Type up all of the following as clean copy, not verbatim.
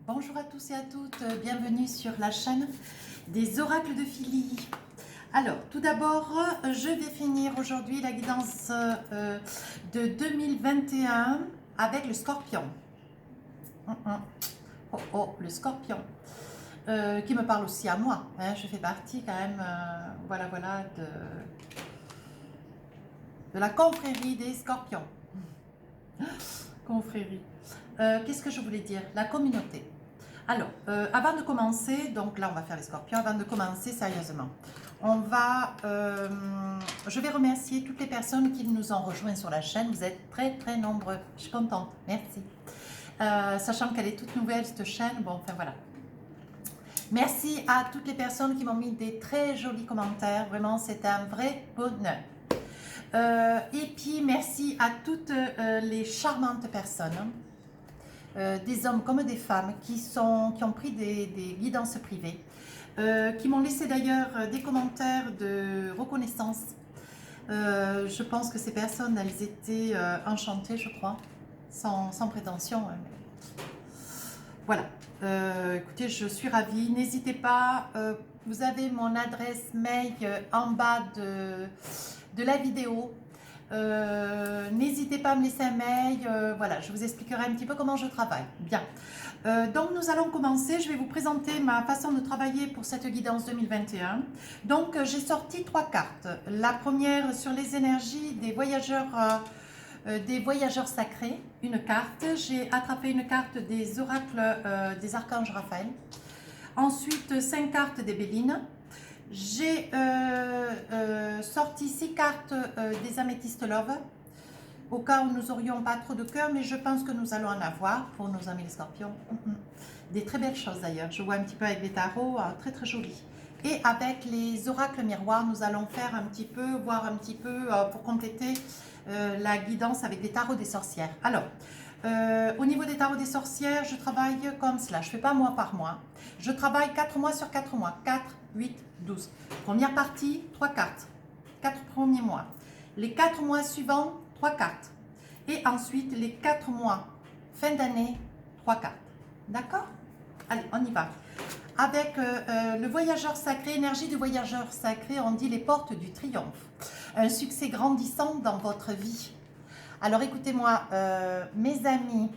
Bonjour à tous et à toutes, bienvenue sur la chaîne des oracles de Philly. Alors, tout d'abord, je vais finir aujourd'hui la guidance de 2021 avec le scorpion. Oh, oh, le scorpion, qui me parle aussi à moi. Hein, je fais partie quand même, voilà, de la confrérie des scorpions. Confrérie. Qu'est-ce que je voulais dire? La communauté. Alors, avant de commencer, donc là on va faire les scorpions, avant de commencer sérieusement, je vais remercier toutes les personnes qui nous ont rejoints sur la chaîne, vous êtes très nombreux, je suis contente, merci. Sachant qu'elle est toute nouvelle cette chaîne, bon enfin voilà. Merci à toutes les personnes qui m'ont mis des très jolis commentaires, vraiment c'est un vrai bonheur. Et puis merci à toutes les charmantes personnes, des hommes comme des femmes qui ont pris des guidances privées, qui m'ont laissé d'ailleurs des commentaires de reconnaissance. Je pense que ces personnes, elles étaient enchantées, je crois, sans prétention. Hein. Voilà. Écoutez, je suis ravie. N'hésitez pas, vous avez mon adresse mail en bas de la vidéo. N'hésitez pas à me laisser un mail, voilà, je vous expliquerai un petit peu comment je travaille. Bien, donc nous allons commencer, je vais vous présenter ma façon de travailler pour cette guidance 2021. Donc j'ai sorti 3 cartes. La première sur les énergies des voyageurs sacrés, une carte. J'ai attrapé une carte des oracles des archanges Raphaël. Ensuite 5 cartes des Bélines. J'ai sorti 6 cartes des améthystes love, au cas où nous n'aurions pas trop de cœur, mais je pense que nous allons en avoir pour nos amis les scorpions. Des très belles choses d'ailleurs, je vois un petit peu avec des tarots, très jolis. Et avec les oracles miroirs, nous allons faire un petit peu, voir un petit peu pour compléter la guidance avec des tarots des sorcières. Alors, au niveau des tarots des sorcières, je travaille comme cela, je ne fais pas mois par mois. Je travaille 4 mois sur 4 mois, 4, 8, 12. Première partie, 3 cartes, 4 premiers mois. Les 4 mois suivants, 3 cartes. Et ensuite, les 4 mois, fin d'année, 3 cartes. D'accord? Allez, on y va. Avec le voyageur sacré, énergie du voyageur sacré, on dit les portes du triomphe. Un succès grandissant dans votre vie. Alors écoutez-moi, mes amis,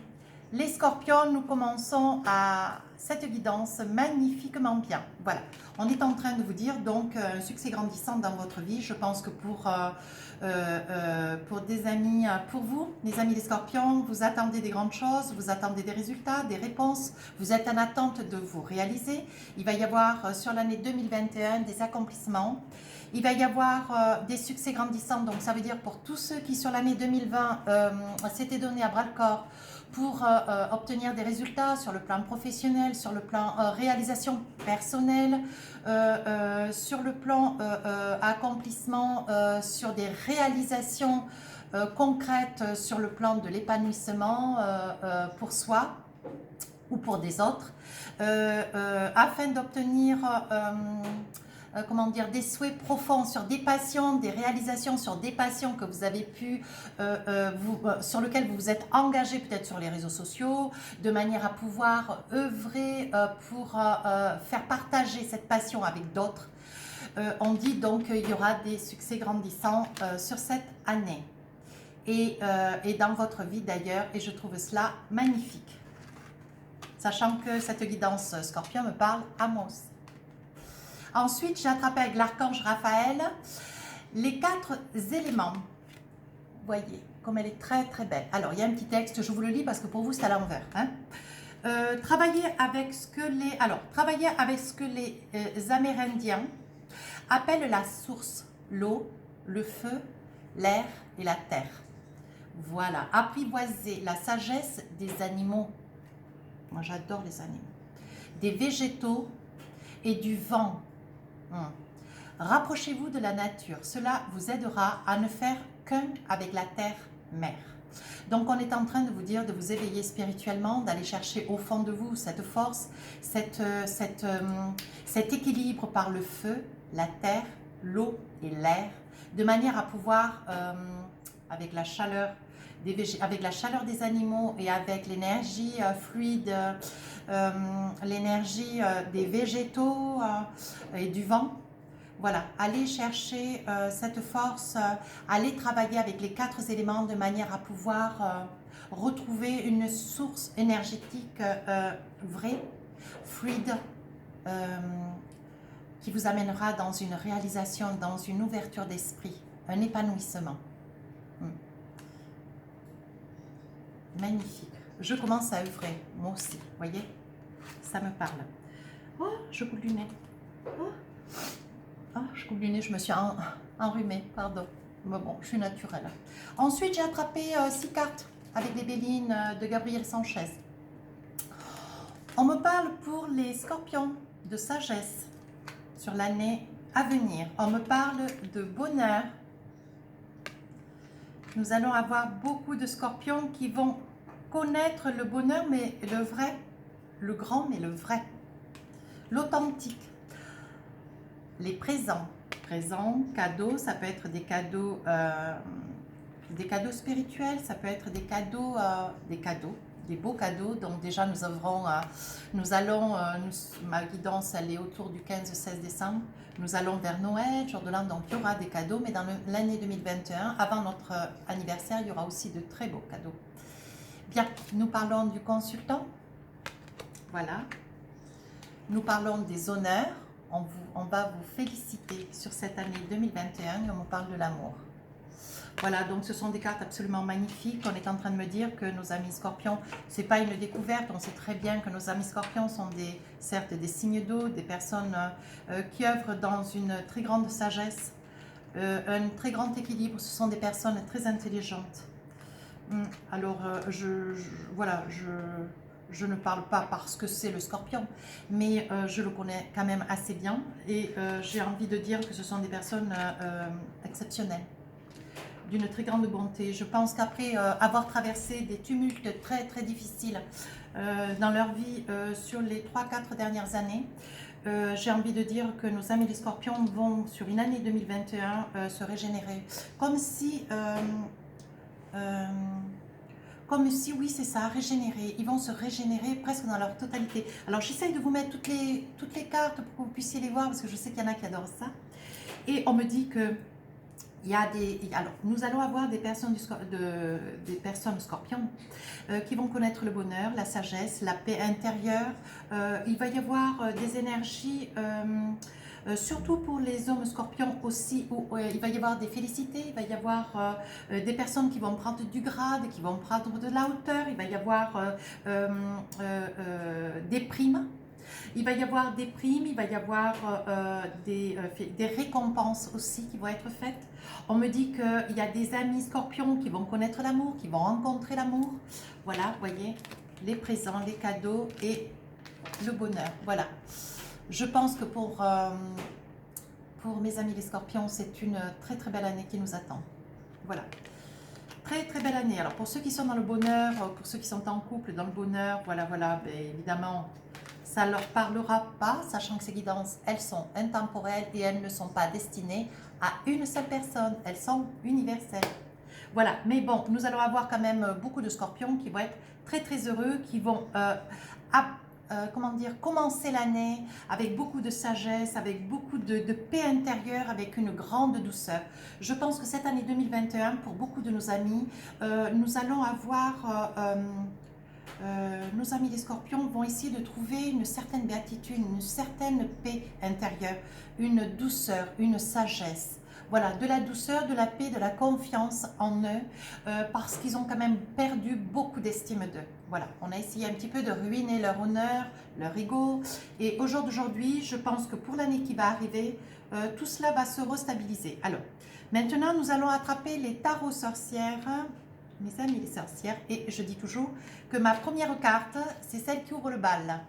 les scorpions, nous commençons à cette guidance magnifiquement bien. Voilà, on est en train de vous dire donc un succès grandissant dans votre vie. Je pense que pour des amis, pour vous, les amis les scorpions, vous attendez des grandes choses, vous attendez des résultats, des réponses, vous êtes en attente de vous réaliser. Il va y avoir sur l'année 2021 des accomplissements. Il va y avoir des succès grandissants, donc ça veut dire pour tous ceux qui sur l'année 2020 s'étaient donné à bras le corps pour obtenir des résultats sur le plan professionnel, sur le plan réalisation personnelle, sur le plan accomplissement, sur des réalisations concrètes sur le plan de l'épanouissement pour soi ou pour des autres, afin d'obtenir comment dire, des souhaits profonds sur des passions, des réalisations sur des passions que vous avez pu, sur lesquelles vous vous êtes engagé peut-être sur les réseaux sociaux, de manière à pouvoir œuvrer pour faire partager cette passion avec d'autres. On dit donc qu'il y aura des succès grandissants sur cette année et dans votre vie d'ailleurs, et je trouve cela magnifique. Sachant que cette guidance Scorpion me parle à moi aussi. Ensuite, j'ai attrapé avec l'archange Raphaël les 4 éléments. Vous voyez, comme elle est très belle. Alors, il y a un petit texte, je vous le lis parce que pour vous, c'est à l'envers. Hein. Travaillez avec ce que les Amérindiens appellent la source, l'eau, le feu, l'air et la terre. Voilà, apprivoisez la sagesse des animaux. Moi, j'adore les animaux. Des végétaux et du vent. Rapprochez-vous de la nature, cela vous aidera à ne faire qu'un avec la terre-mère. Donc on est en train de vous dire de vous éveiller spirituellement, d'aller chercher au fond de vous cette force, cet équilibre par le feu, la terre, l'eau et l'air, de manière à pouvoir, avec la chaleur des animaux et avec l'énergie fluide l'énergie des végétaux et du vent. Voilà, allez chercher cette force, allez travailler avec les 4 éléments de manière à pouvoir retrouver une source énergétique vraie, fluide, qui vous amènera dans une réalisation, dans une ouverture d'esprit, un épanouissement. Magnifique. Je commence à œuvrer, moi aussi, voyez, ça me parle. Oh, je coupe du nez. Oh. Ah, je coupe du nez, je me suis enrhumée, pardon. Mais bon, je suis naturelle. Ensuite, j'ai attrapé 6 cartes avec les Bélines de Gabriel Sanchez. On me parle pour les scorpions de sagesse sur l'année à venir. On me parle de bonheur. Nous allons avoir beaucoup de scorpions qui vont connaître le bonheur, mais le vrai, le grand, mais le vrai, l'authentique. Les présents, cadeaux, ça peut être des cadeaux spirituels, ça peut être des cadeaux, des beaux cadeaux. Donc déjà ma guidance elle est autour du 15-16 décembre. Nous allons vers Noël, jour de l'an, donc il y aura des cadeaux, mais dans l'année 2021, avant notre anniversaire, il y aura aussi de très beaux cadeaux. Bien, nous parlons du consultant, voilà. Nous parlons des honneurs. On va vous féliciter sur cette année 2021 et on vous parle de l'amour. Voilà, donc ce sont des cartes absolument magnifiques. On est en train de me dire que nos amis scorpions, ce n'est pas une découverte. On sait très bien que nos amis scorpions sont certes des signes d'eau, des personnes qui œuvrent dans une très grande sagesse, un très grand équilibre. Ce sont des personnes très intelligentes. Alors, je ne parle pas parce que c'est le scorpion, mais je le connais quand même assez bien et j'ai envie de dire que ce sont des personnes exceptionnelles, d'une très grande bonté. Je pense qu'après avoir traversé des tumultes très très difficiles dans leur vie sur les 3-4 dernières années, j'ai envie de dire que nos amis les scorpions vont sur une année 2021 se régénérer, comme si, oui, c'est ça, régénérer. Ils vont se régénérer presque dans leur totalité. Alors, j'essaye de vous mettre toutes les cartes pour que vous puissiez les voir, parce que je sais qu'il y en a qui adorent ça. Et on me dit que alors, nous allons avoir des personnes scorpions qui vont connaître le bonheur, la sagesse, la paix intérieure. Il va y avoir des énergies... surtout pour les hommes scorpions aussi, où il va y avoir des félicités, il va y avoir des personnes qui vont prendre du grade, qui vont prendre de la hauteur, il va y avoir des primes. Il va y avoir des primes, il va y avoir des récompenses aussi qui vont être faites. On me dit qu'il y a des amis scorpions qui vont connaître l'amour, qui vont rencontrer l'amour. Voilà, vous voyez, les présents, les cadeaux et le bonheur. Voilà. Je pense que pour mes amis les scorpions, c'est une très très belle année qui nous attend. Voilà. Très très belle année. Alors pour ceux qui sont dans le bonheur, pour ceux qui sont en couple dans le bonheur, voilà, ben, évidemment, ça ne leur parlera pas, sachant que ces guidances, elles sont intemporelles et elles ne sont pas destinées à une seule personne. Elles sont universelles. Voilà, mais bon, nous allons avoir quand même beaucoup de scorpions qui vont être très très heureux, qui vont commencer l'année avec beaucoup de sagesse, avec beaucoup de paix intérieure, avec une grande douceur. Je pense que cette année 2021, pour beaucoup de nos amis, nous allons avoir... nos amis les scorpions vont essayer de trouver une certaine béatitude, une certaine paix intérieure, une douceur, une sagesse. Voilà, de la douceur, de la paix, de la confiance en eux, parce qu'ils ont quand même perdu beaucoup d'estime d'eux. Voilà, on a essayé un petit peu de ruiner leur honneur, leur ego. Et au jour d'aujourd'hui, je pense que pour l'année qui va arriver, tout cela va se restabiliser. Alors, maintenant, nous allons attraper les tarots sorcières, mes amis les sorcières, et je dis toujours que ma première carte, c'est celle qui ouvre le bal.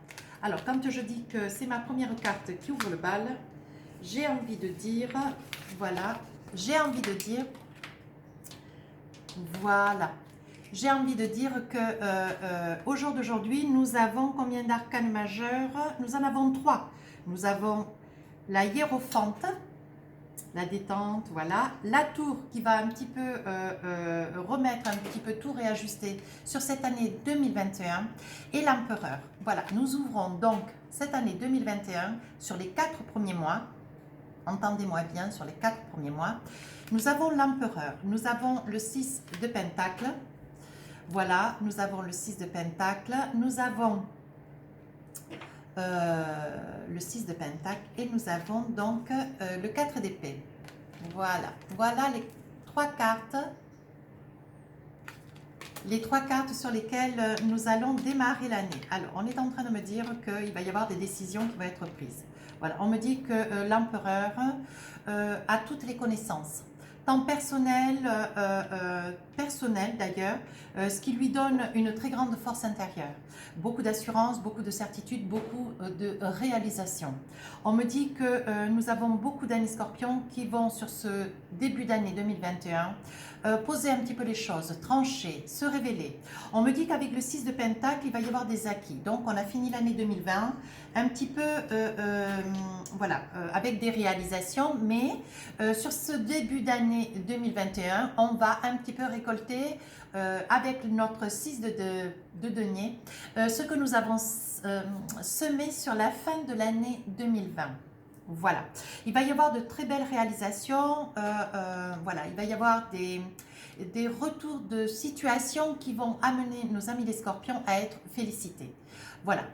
Alors, quand je dis que c'est ma première carte qui ouvre le bal, j'ai envie de dire, voilà, j'ai envie de dire que au jour d'aujourd'hui, nous avons combien d'arcanes majeurs? Nous en avons 3. Nous avons la hiérophante, la détente, voilà. La tour qui va un petit peu remettre un petit peu tout réajuster sur cette année 2021 et l'empereur. Voilà, nous ouvrons donc cette année 2021 sur les 4 premiers mois. Entendez-moi bien, sur les 4 premiers mois. Nous avons l'empereur, nous avons le 6 de pentacle. Voilà, nous avons le 6 de pentacle, nous avons le 6 de pentacle et nous avons donc le 4 d'épée. Voilà, voilà les trois cartes sur lesquelles nous allons démarrer l'année. Alors, on est en train de me dire qu'il va y avoir des décisions qui vont être prises. Voilà, on me dit que l'empereur a toutes les connaissances, tant personnelles, personnelles d'ailleurs, ce qui lui donne une très grande force intérieure. Beaucoup d'assurance, beaucoup de certitude, beaucoup de réalisation. On me dit que nous avons beaucoup d'amis scorpions qui vont sur ce début d'année 2021 poser un petit peu les choses, trancher, se révéler. On me dit qu'avec le 6 de pentacle, il va y avoir des acquis. Donc on a fini l'année 2020 un petit peu voilà, avec des réalisations, mais sur ce début d'année 2021, on va un petit peu récolter avec notre 6 de denier ce que nous avons semé sur la fin de l'année 2020. Voilà, il va y avoir de très belles réalisations, voilà, il va y avoir des retours de situation qui vont amener nos amis les scorpions à être félicités. Voilà,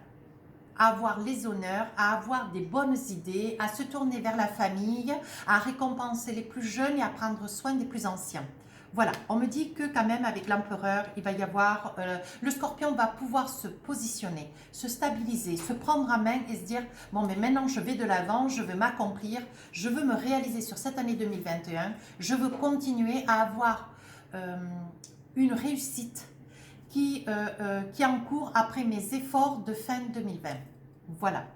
à avoir les honneurs, à avoir des bonnes idées, à se tourner vers la famille, à récompenser les plus jeunes et à prendre soin des plus anciens. Voilà, on me dit que quand même avec l'empereur, il va y avoir, le scorpion va pouvoir se positionner, se stabiliser, se prendre en main et se dire, bon mais maintenant je vais de l'avant, je veux m'accomplir, je veux me réaliser sur cette année 2021, je veux continuer à avoir une réussite qui est en cours après mes efforts de fin 2020. Voilà.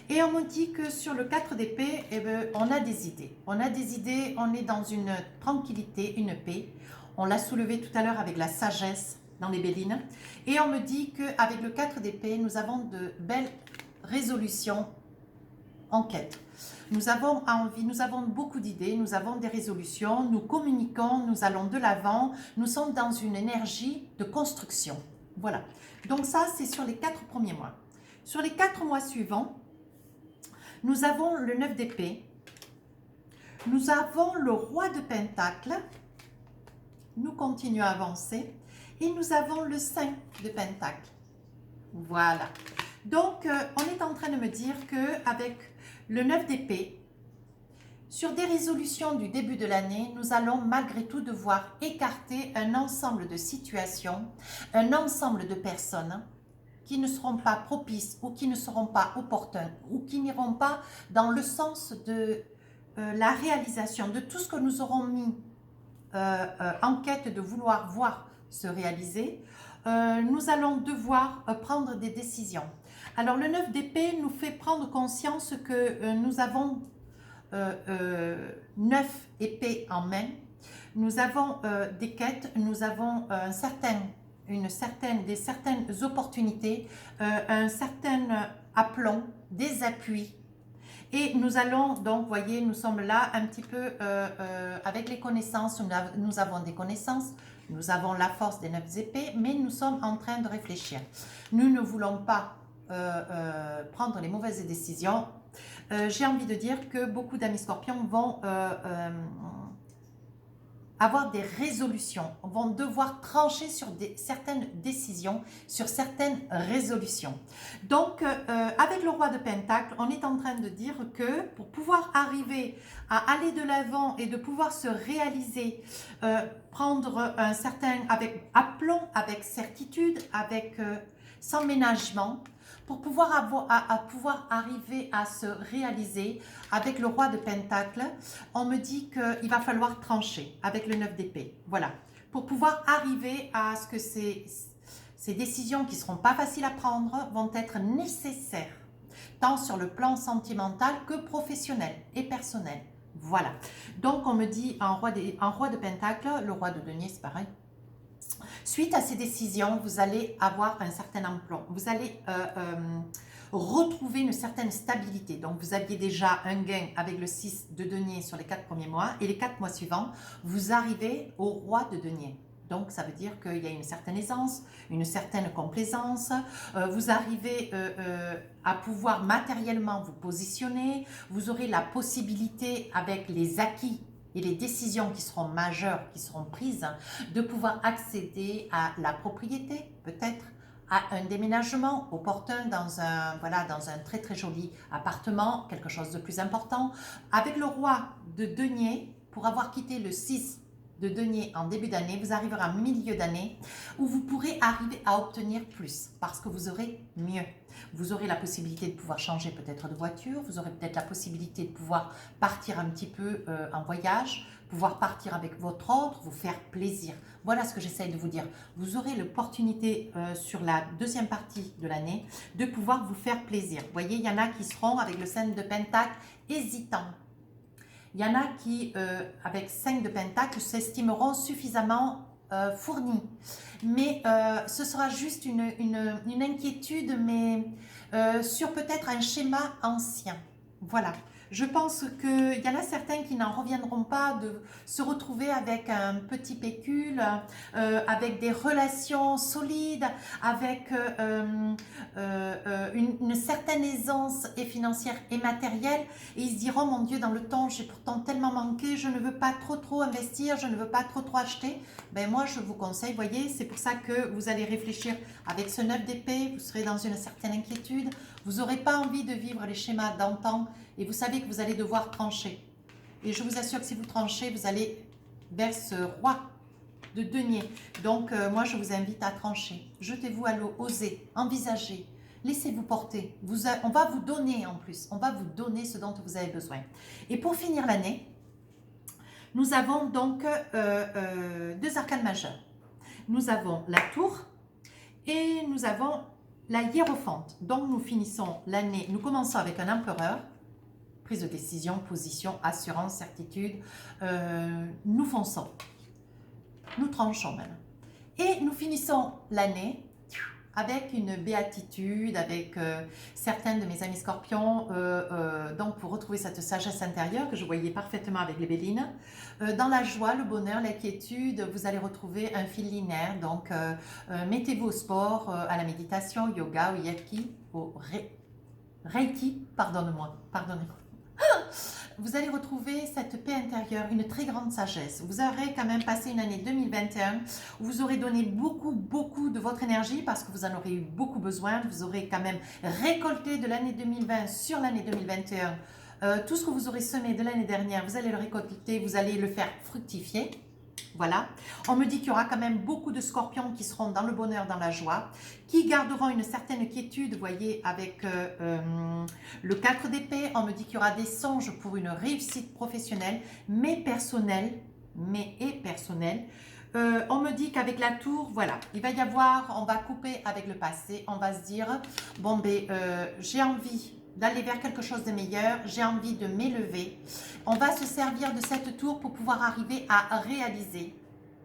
Et on me dit que sur le 4 d'épée, eh ben, on a des idées. On a des idées, on est dans une tranquillité, une paix. On l'a soulevé tout à l'heure avec la sagesse dans les Bélines. Et on me dit qu'avec le 4 d'épée, nous avons de belles résolutions en quête. Nous avons envie, nous avons beaucoup d'idées, nous avons des résolutions, nous communiquons, nous allons de l'avant, nous sommes dans une énergie de construction. Voilà. Donc ça, c'est sur les 4 premiers mois. Sur les 4 mois suivants, nous avons le 9 d'épée, nous avons le roi de pentacle, nous continuons à avancer, et nous avons le 5 de pentacle. Voilà. Donc, on est en train de me dire qu'avec le 9 d'épée, sur des résolutions du début de l'année, nous allons malgré tout devoir écarter un ensemble de situations, un ensemble de personnes qui ne seront pas propices ou qui ne seront pas opportuns ou qui n'iront pas dans le sens de la réalisation de tout ce que nous aurons mis en quête de vouloir voir se réaliser. Nous allons devoir prendre des décisions. Alors le 9 d'épée nous fait prendre conscience que nous avons 9 épées en main, nous avons des quêtes, nous avons certaines opportunités, un certain aplomb, des appuis. Et nous allons donc, voyez, nous sommes là un petit peu avec les connaissances, nous avons des connaissances, nous avons la force des 9 épées, mais nous sommes en train de réfléchir. Nous ne voulons pas prendre les mauvaises décisions. J'ai envie de dire que beaucoup d'amis scorpions vont avoir des résolutions, vont devoir trancher sur certaines décisions, sur certaines résolutions. Donc, avec le roi de Pentacle, on est en train de dire que pour pouvoir arriver à aller de l'avant et de pouvoir se réaliser, prendre un certain, avec aplomb, avec certitude, avec sans ménagement, pour pouvoir pouvoir arriver à se réaliser avec le roi de Pentacle, on me dit qu'il va falloir trancher avec le 9 d'épée. Voilà, pour pouvoir arriver à ce que ces décisions qui ne seront pas faciles à prendre vont être nécessaires, tant sur le plan sentimental que professionnel et personnel. Voilà, donc on me dit en roi de Pentacle, le roi de denier c'est pareil. Suite à ces décisions, vous allez avoir un certain aplomb. Vous allez retrouver une certaine stabilité. Donc, vous aviez déjà un gain avec le 6 de denier sur les 4 premiers mois et les 4 mois suivants, vous arrivez au roi de denier. Donc, ça veut dire qu'il y a une certaine aisance, une certaine complaisance. Vous arrivez à pouvoir matériellement vous positionner. Vous aurez la possibilité, avec les acquis et les décisions qui seront majeures, qui seront prises, de pouvoir accéder à la propriété, peut-être, à un déménagement opportun dans un, voilà, dans un très très joli appartement, quelque chose de plus important. Avec le roi de denier, pour avoir quitté le 6 de denier en début d'année, vous arriverez en milieu d'année où vous pourrez arriver à obtenir plus parce que vous aurez mieux. Vous aurez la possibilité de pouvoir changer peut-être de voiture, vous aurez peut-être la possibilité de pouvoir partir un petit peu en voyage, pouvoir partir avec votre ordre, vous faire plaisir. Voilà ce que j'essaye de vous dire. Vous aurez l'opportunité sur la deuxième partie de l'année de pouvoir vous faire plaisir. Vous voyez, il y en a qui seront avec le 5 de Pentacle hésitants. Il y en a qui, avec 5 de Pentacle, s'estimeront suffisamment fournis. Mais ce sera juste une inquiétude, mais sur peut-être un schéma ancien. Voilà. Je pense qu'il y en a certains qui n'en reviendront pas de se retrouver avec un petit pécule, avec des relations solides, avec une certaine aisance et financière et matérielle. Et ils se diront, mon Dieu, dans le temps, j'ai pourtant tellement manqué, je ne veux pas trop investir, je ne veux pas trop acheter. Ben moi, je vous conseille, vous voyez, c'est pour ça que vous allez réfléchir avec ce 9 d'épée, vous serez dans une certaine inquiétude, vous n'aurez pas envie de vivre les schémas d'antan et vous savez que vous allez devoir trancher. Et je vous assure que si vous tranchez, vous allez vers ce roi de denier. Donc, moi, je vous invite à trancher. Jetez-vous à l'eau, osez, envisagez, laissez-vous porter. On va vous donner en plus, on va vous donner ce dont vous avez besoin. Et pour finir l'année, nous avons donc deux arcanes majeures. Nous avons la tour et nous avons la hiérophante. Donc, nous finissons l'année, nous commençons avec un empereur, prise de décision, position, assurance, certitude. Nous fonçons, nous tranchons même. Et nous finissons l'année avec une béatitude, avec certains de mes amis scorpions, donc pour retrouver cette sagesse intérieure que je voyais parfaitement avec les Bélines. Dans la joie, le bonheur, l'inquiétude, vous allez retrouver un fil linéaire, donc mettez-vous au sport, à la méditation, au yoga, au yaki, au reiki, pardonnez-moi. Vous allez retrouver cette paix intérieure, une très grande sagesse. Vous aurez quand même passé une année 2021 où vous aurez donné beaucoup de votre énergie parce que vous en aurez eu beaucoup besoin. Vous aurez quand même récolté de l'année 2020 sur l'année 2021. Tout ce que vous aurez semé de l'année dernière, vous allez le récolter, vous allez le faire fructifier. Voilà, on me dit qu'il y aura quand même beaucoup de scorpions qui seront dans le bonheur, dans la joie, qui garderont une certaine quiétude, vous voyez, avec le 4 d'épée. On me dit qu'il y aura des songes pour une réussite professionnelle, mais personnelle. On me dit qu'avec la tour, voilà, il va y avoir, on va couper avec le passé, on va se dire, bon ben, j'ai envie d'aller vers quelque chose de meilleur, j'ai envie de m'élever. On va se servir de cette tour pour pouvoir arriver à réaliser,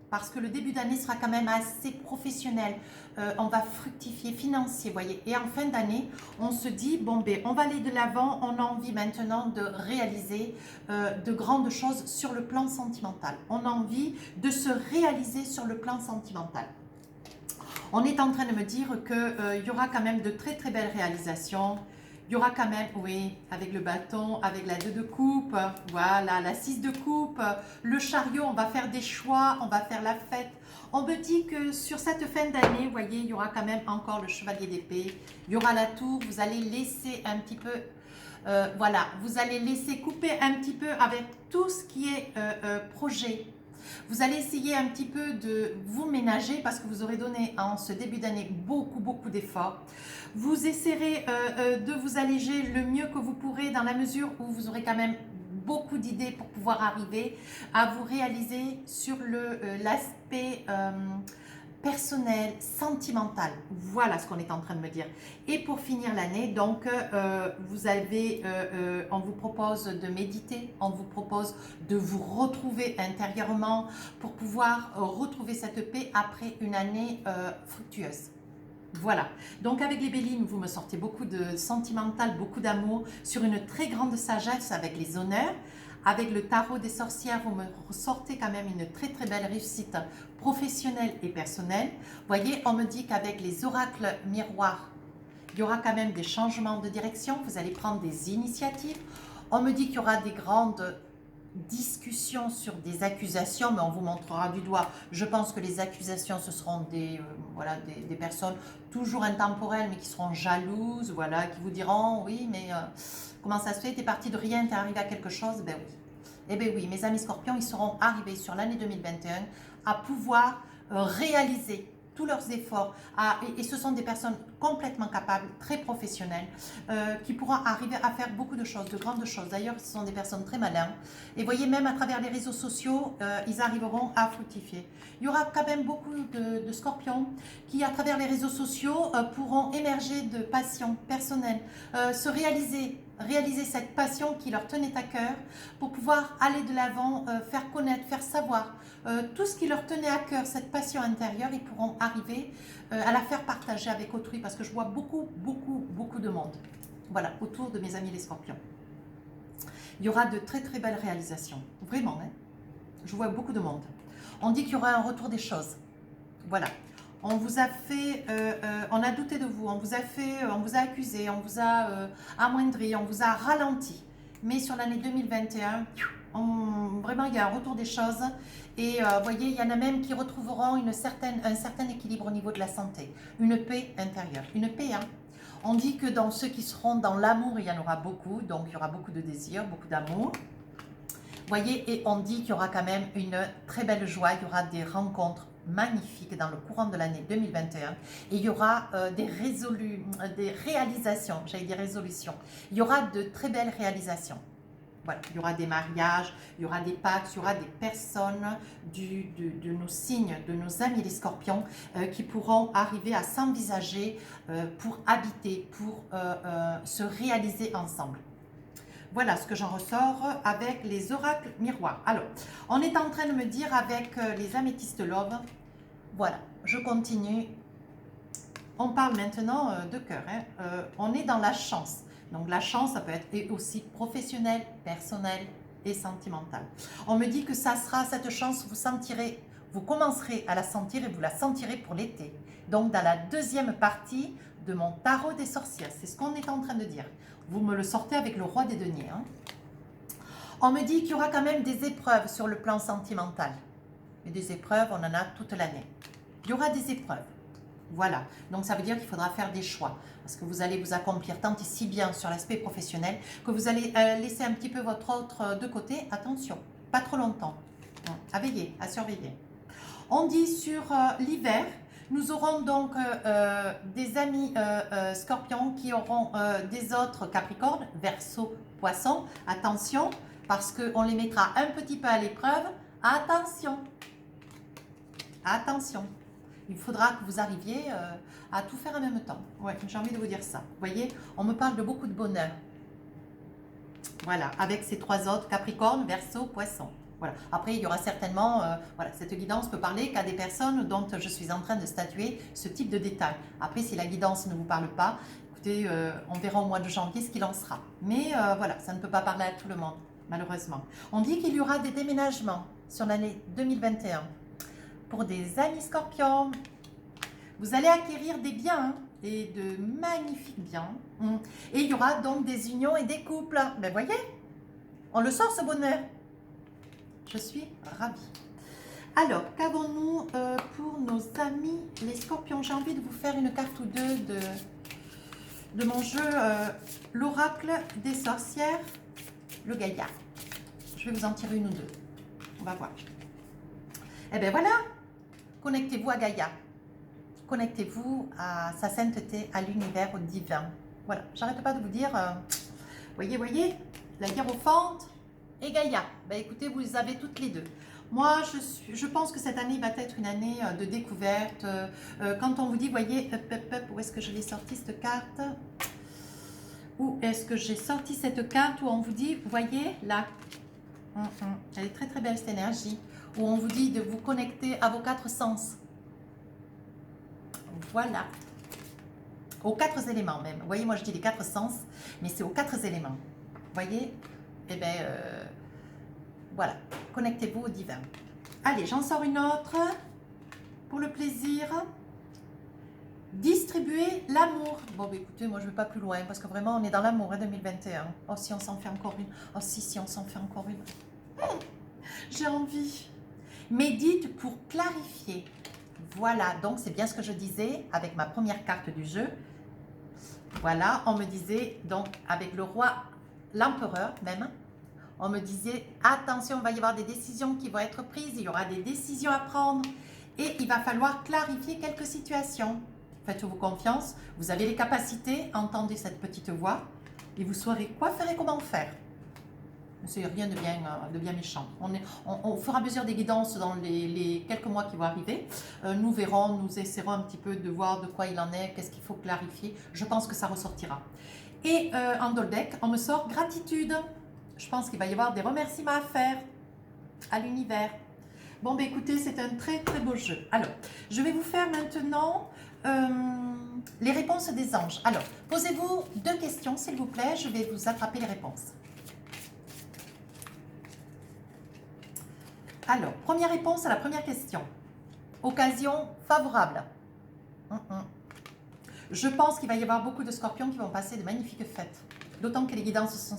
parce que le début d'année sera quand même assez professionnel. On va fructifier financier, voyez. Et en fin d'année, on se dit, bon ben, on va aller de l'avant, on a envie maintenant de réaliser de grandes choses sur le plan sentimental. On a envie de se réaliser sur le plan sentimental. On est en train de me dire qu'il y aura quand même de très belles réalisations. Il y aura quand même, oui, avec le bâton, avec la 2 de coupe, voilà, la 6 de coupe, le chariot, on va faire des choix, on va faire la fête. On me dit que sur cette fin d'année, vous voyez, il y aura quand même encore le chevalier d'épée, il y aura la tour, vous allez laisser un petit peu, voilà, vous allez laisser couper un petit peu avec tout ce qui est projet. Vous allez essayer un petit peu de vous ménager parce que vous aurez donné en ce début d'année beaucoup d'efforts. Vous essaierez de vous alléger le mieux que vous pourrez dans la mesure où vous aurez quand même beaucoup d'idées pour pouvoir arriver à vous réaliser sur l'aspect personnel, sentimental. Voilà ce qu'on est en train de me dire. Et pour finir l'année, donc, on vous propose de méditer, on vous propose de vous retrouver intérieurement pour pouvoir retrouver cette paix après une année fructueuse. Voilà, donc avec les Béline, vous me sortez beaucoup de sentimental, beaucoup d'amour, sur une très grande sagesse avec les honneurs. Avec le tarot des sorcières, vous me sortez quand même une très très belle réussite professionnelle et personnelle. Vous voyez, on me dit qu'avec les oracles miroirs, il y aura quand même des changements de direction, vous allez prendre des initiatives. On me dit qu'il y aura des grandes discussion sur des accusations, mais on vous montrera du doigt. Je pense que les accusations, ce seront voilà, des personnes toujours intemporelles, mais qui seront jalouses, voilà, qui vous diront, oui, mais comment ça se fait, t'es parti de rien, t'es arrivé à quelque chose. Ben oui. Eh bien oui, mes amis scorpions, ils seront arrivés sur l'année 2021 à pouvoir réaliser tous leurs efforts. Et ce sont des personnes complètement capables, très professionnelles, qui pourront arriver à faire beaucoup de choses, de grandes choses. D'ailleurs, ce sont des personnes très malins. Et voyez, même à travers les réseaux sociaux, ils arriveront à fructifier. Il y aura quand même beaucoup de scorpions qui, à travers les réseaux sociaux, pourront émerger de passions personnelles, se réaliser cette passion qui leur tenait à cœur pour pouvoir aller de l'avant, faire connaître, faire savoir tout ce qui leur tenait à cœur, cette passion intérieure, ils pourront arriver à la faire partager avec autrui parce que je vois beaucoup de monde, voilà, autour de mes amis les scorpions. Il y aura de très très belles réalisations, vraiment, hein. Je vois beaucoup de monde. On dit qu'il y aura un retour des choses, voilà. On vous a fait, on a douté de vous, on vous a accusé, on vous a amoindri, on vous a ralenti. Mais sur l'année 2021, vraiment il y a un retour des choses. Et vous voyez, il y en a même qui retrouveront un certain équilibre au niveau de la santé. Une paix intérieure, une paix, hein. On dit que dans ceux qui seront dans l'amour, il y en aura beaucoup. Donc il y aura beaucoup de désir, beaucoup d'amour. Vous voyez, et on dit qu'il y aura quand même une très belle joie, il y aura des rencontres magnifiques dans le courant de l'année 2021 et il y aura des réalisations, j'allais dire résolutions, il y aura de très belles réalisations. Voilà, il y aura des mariages, il y aura des pactes, il y aura des personnes de nos signes, de nos amis les scorpions qui pourront arriver à s'envisager pour habiter, pour se réaliser ensemble. Voilà ce que j'en ressors avec les oracles miroirs. Alors, on est en train de me dire avec les améthystes love, voilà, je continue. On parle maintenant de cœur, hein. On est dans la chance. Donc la chance, ça peut être aussi professionnelle, personnelle et sentimentale. On me dit que ça sera cette chance, vous commencerez à la sentir et vous la sentirez pour l'été. Donc dans la deuxième partie de mon tarot des sorcières, c'est ce qu'on est en train de dire. Vous me le sortez avec le roi des deniers, hein. On me dit qu'il y aura quand même des épreuves sur le plan sentimental. Mais des épreuves, on en a toute l'année. Il y aura des épreuves. Voilà, donc ça veut dire qu'il faudra faire des choix parce que vous allez vous accomplir tant et si bien sur l'aspect professionnel que vous allez laisser un petit peu votre autre de côté. Attention, pas trop longtemps, à veiller, à surveiller. On dit sur l'hiver, nous aurons donc des amis scorpions qui auront des autres capricornes, verseau, poisson. Attention, parce qu'on les mettra un petit peu à l'épreuve. Attention, attention. Il faudra que vous arriviez à tout faire en même temps. Ouais, j'ai envie de vous dire ça. Vous voyez, on me parle de beaucoup de bonheur. Voilà, avec ces trois autres, Capricorne, Verseau, Poisson. Voilà. Après, il y aura certainement, voilà, cette guidance peut parler qu'à des personnes dont je suis en train de statuer ce type de détails. Après, si la guidance ne vous parle pas, écoutez, on verra au mois de janvier ce qu'il en sera. Mais voilà, ça ne peut pas parler à tout le monde, malheureusement. On dit qu'il y aura des déménagements sur l'année 2021. Pour des amis scorpions, vous allez acquérir des biens, hein, et de magnifiques biens. Et il y aura donc des unions et des couples. Ben voyez, on le sort ce bonheur. Je suis ravie. Alors, qu'avons-nous pour nos amis les scorpions? J'ai envie de vous faire une carte ou deux de mon jeu l'oracle des sorcières, le Gaïa. Je vais vous en tirer une ou deux. On va voir. Eh bien voilà, connectez-vous à Gaïa. Connectez-vous à sa sainteté, à l'univers, au divin. Voilà, j'arrête pas de vous dire, voyez, la hiérophante et Gaïa. Ben écoutez, vous les avez toutes les deux. Moi, je pense que cette année va être une année de découverte. Quand on vous dit, voyez, où est-ce que je l'ai sorti cette carte? Où est-ce que j'ai sorti cette carte où on vous dit, voyez, là, elle est très très belle cette énergie, où on vous dit de vous connecter à vos quatre sens. Voilà, aux 4 éléments même. Vous voyez, moi je dis les 4 sens, mais c'est aux 4 éléments. Vous voyez? Eh bien, voilà, connectez-vous au divin. Allez, j'en sors une autre pour le plaisir. Distribuer l'amour. Bon, bah, écoutez, moi je ne vais pas plus loin parce que vraiment on est dans l'amour, hein, 2021. Oh, si on s'en fait encore une. Oh, si on s'en fait encore une. J'ai envie. Médite pour clarifier. Voilà, donc c'est bien ce que je disais avec ma première carte du jeu. Voilà, on me disait, donc avec le roi, l'empereur même, on me disait, attention, il va y avoir des décisions qui vont être prises, il y aura des décisions à prendre et il va falloir clarifier quelques situations. Faites-vous confiance, vous avez les capacités, entendez cette petite voix et vous saurez quoi faire et comment faire. C'est rien de bien méchant. On fera à mesure des guidances dans les quelques mois qui vont arriver. Nous verrons, nous essaierons un petit peu de voir de quoi il en est, qu'est-ce qu'il faut clarifier. Je pense que ça ressortira. Et en Doldeck, on me sort gratitude. Je pense qu'il va y avoir des remerciements à faire à l'univers. Bon, ben écoutez, c'est un très très beau jeu. Alors, je vais vous faire maintenant les réponses des anges. Alors, posez-vous 2 questions, s'il vous plaît. Je vais vous attraper les réponses. Alors, première réponse à la première question. Occasion favorable. Je pense qu'il va y avoir beaucoup de scorpions qui vont passer de magnifiques fêtes. D'autant que les guidances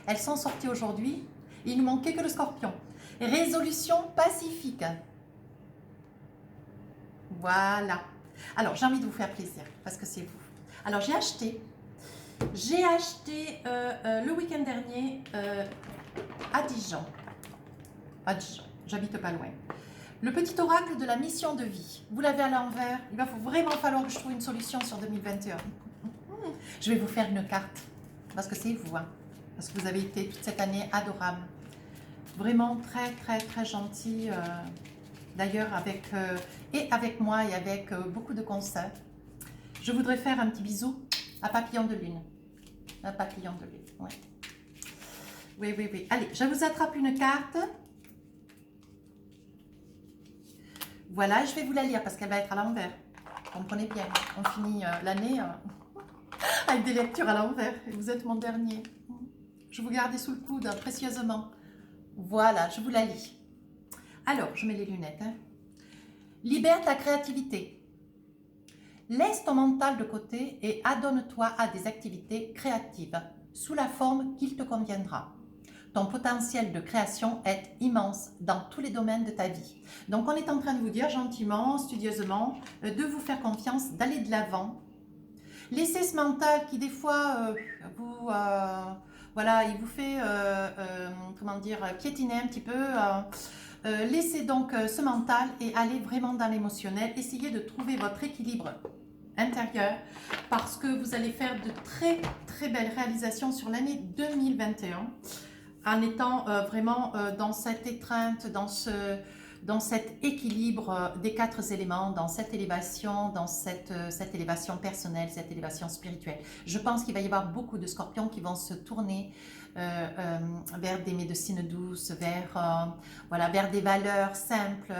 elles sont sorties aujourd'hui. Il ne manquait que le scorpion. Résolution pacifique. Voilà. Alors, j'ai envie de vous faire plaisir parce que c'est vous. Alors, j'ai acheté le week-end dernier à Dijon. J'habite pas loin. Le petit oracle de la mission de vie. Vous l'avez à l'envers. Il va vraiment falloir que je trouve une solution sur 2021. Je vais vous faire une carte. Parce que c'est vous. Hein. Parce que vous avez été toute cette année adorable. Vraiment très, très, très gentil. D'ailleurs, avec moi et avec beaucoup de conseils. Je voudrais faire un petit bisou à Papillon de Lune. Un papillon de Lune, ouais. Oui. Allez, je vous attrape une carte. Voilà, je vais vous la lire parce qu'elle va être à l'envers. Comprenez bien, on finit l'année avec des lectures à l'envers. Et vous êtes mon dernier. Je vous gardais sous le coude précieusement. Voilà, je vous la lis. Alors, je mets les lunettes. Hein. Libère ta créativité. Laisse ton mental de côté et adonne-toi à des activités créatives sous la forme qu'il te conviendra. Ton potentiel de création est immense dans tous les domaines de ta vie. Donc, on est en train de vous dire gentiment, studieusement, de vous faire confiance, d'aller de l'avant. Laissez ce mental qui, des fois, voilà, il vous fait, comment dire, piétiner un petit peu. Laissez donc ce mental et allez vraiment dans l'émotionnel. Essayez de trouver votre équilibre intérieur parce que vous allez faire de très, très belles réalisations sur l'année 2021. En étant vraiment dans cette étreinte, dans cet équilibre des 4 éléments, dans cette élévation, cette élévation personnelle, cette élévation spirituelle. Je pense qu'il va y avoir beaucoup de scorpions qui vont se tourner vers des médecines douces, vers des valeurs simples.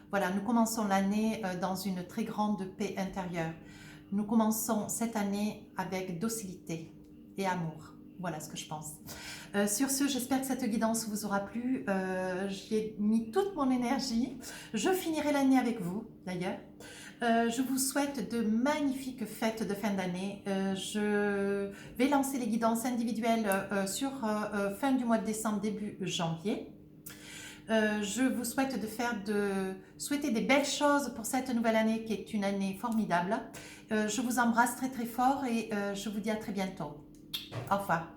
Voilà, nous commençons l'année dans une très grande paix intérieure. Nous commençons cette année avec docilité et amour. Voilà ce que je pense. Sur ce, j'espère que cette guidance vous aura plu. J'y ai mis toute mon énergie. Je finirai l'année avec vous, d'ailleurs. Je vous souhaite de magnifiques fêtes de fin d'année. Je vais lancer les guidances individuelles sur fin du mois de décembre, début janvier. Je vous souhaite souhaiter des belles choses pour cette nouvelle année qui est une année formidable. Je vous embrasse très très fort et je vous dis à très bientôt. Au revoir.